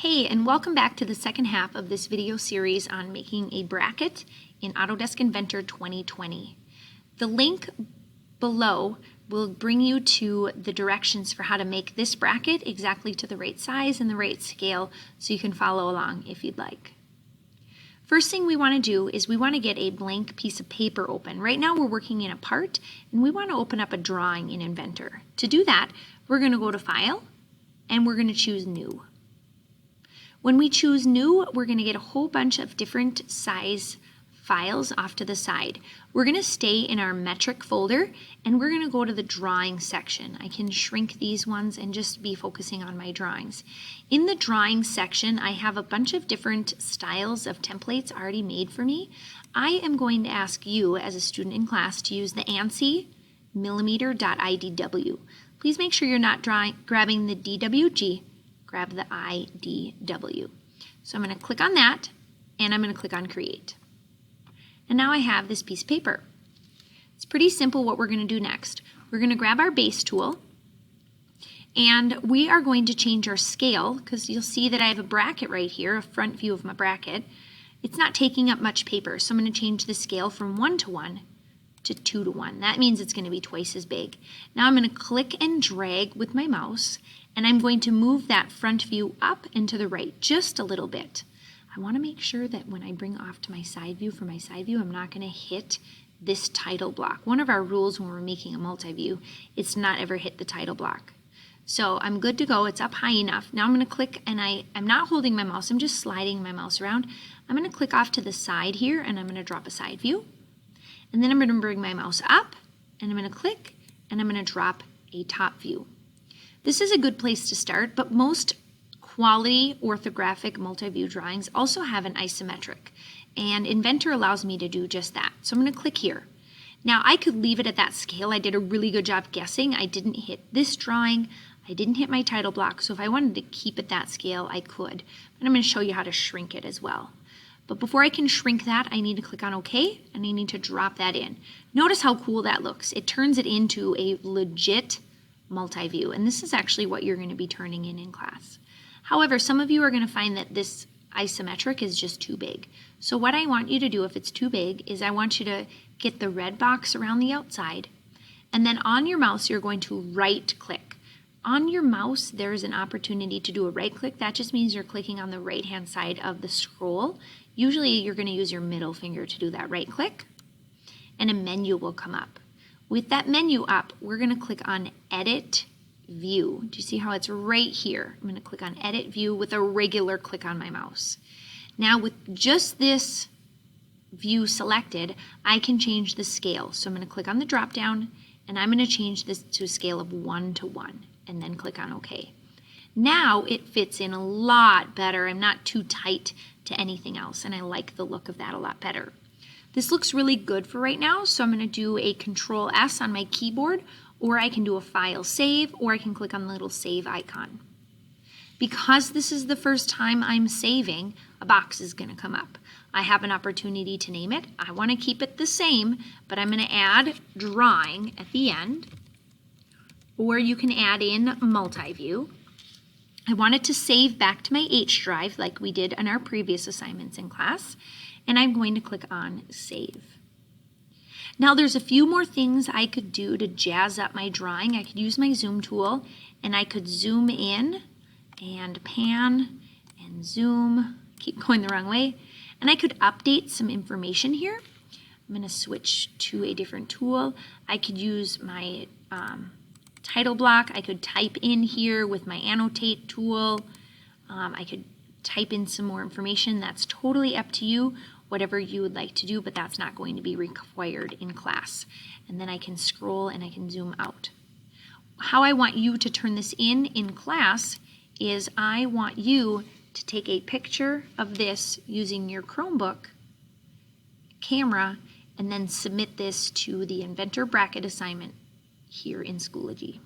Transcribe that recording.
Hey, and welcome back to the second half of this video series on making a bracket in Autodesk Inventor 2020. The link below will bring you to the directions for how to make this bracket exactly to the right size and the right scale so you can follow along if you'd like. First thing we want to do is we want to get a blank piece of paper open. Right now we're working in a part and we want to open up a drawing in Inventor. To do that, we're going to go to File and we're going to choose New. When we choose New, we're going to get a whole bunch of different size files off to the side. We're going to stay in our metric folder and we're going to go to the drawing section. I can shrink these ones and just be focusing on my drawings. In the drawing section, I have a bunch of different styles of templates already made for me. I am going to ask you as a student in class to use the ANSI millimeter.idw. Please make sure you're not grabbing the DWG. Grab the IDW. So I'm going to click on that and I'm going to click on Create. And now I have this piece of paper. It's pretty simple what we're going to do next. We're going to grab our base tool and we are going to change our scale because you'll see that I have a bracket right here, a front view of my bracket. It's not taking up much paper, so I'm going to change the scale from 1:1 to 2:1. That means it's going to be twice as big. Now I'm going to click and drag with my mouse and I'm going to move that front view up and to the right just a little bit. I want to make sure that when I bring off to my side view, for my side view, I'm not going to hit this title block. One of our rules when we're making a multi-view is to not ever hit the title block. So I'm good to go. It's up high enough. Now I'm going to click and I'm not holding my mouse. I'm just sliding my mouse around. I'm going to click off to the side here and I'm going to drop a side view. And then I'm going to bring my mouse up and I'm going to click and I'm going to drop a top view. This is a good place to start, but most quality orthographic multi-view drawings also have an isometric, and Inventor allows me to do just that. So I'm going to click here. Now I could leave it at that scale. I did a really good job guessing. I didn't hit this drawing. I didn't hit my title block, so if I wanted to keep it that scale, I could. But I'm going to show you how to shrink it as well. But before I can shrink that, I need to click on OK, and I need to drop that in. Notice how cool that looks. It turns it into a legit multi-view, and this is actually what you're going to be turning in class. However, some of you are going to find that this isometric is just too big. So what I want you to do if it's too big is I want you to get the red box around the outside, and then on your mouse you're going to right click. On your mouse there's an opportunity to do a right click. That just means you're clicking on the right hand side of the scroll. Usually you're going to use your middle finger to do that right click, and a menu will come up. With that menu up, we're going to click on Edit View. Do you see how it's right here? I'm going to click on Edit View with a regular click on my mouse. Now with just this view selected, I can change the scale. So I'm going to click on the drop down and I'm going to change this to a scale of 1:1 and then click on OK. Now it fits in a lot better. I'm not too tight to anything else and I like the look of that a lot better. This looks really good for right now, so I'm going to do a Control S on my keyboard, or I can do a file save, or I can click on the little save icon. Because this is the first time I'm saving, a box is going to come up. I have an opportunity to name it. I want to keep it the same, but I'm going to add drawing at the end, or you can add in multi-view. I want it to save back to my H drive like we did in our previous assignments in class. And I'm going to click on Save. Now there's a few more things I could do to jazz up my drawing. I could use my zoom tool and I could zoom in and pan and zoom, keep going the wrong way, and I could update some information here. I'm going to switch to a different tool. I could use my title block. I could type in here with my annotate tool. I could type in some more information. That's totally up to you, whatever you would like to do, but that's not going to be required in class. And then I can scroll and I can zoom out. How I want you to turn this in class is I want you to take a picture of this using your Chromebook camera and then submit this to the Inventor bracket assignment here in Schoology.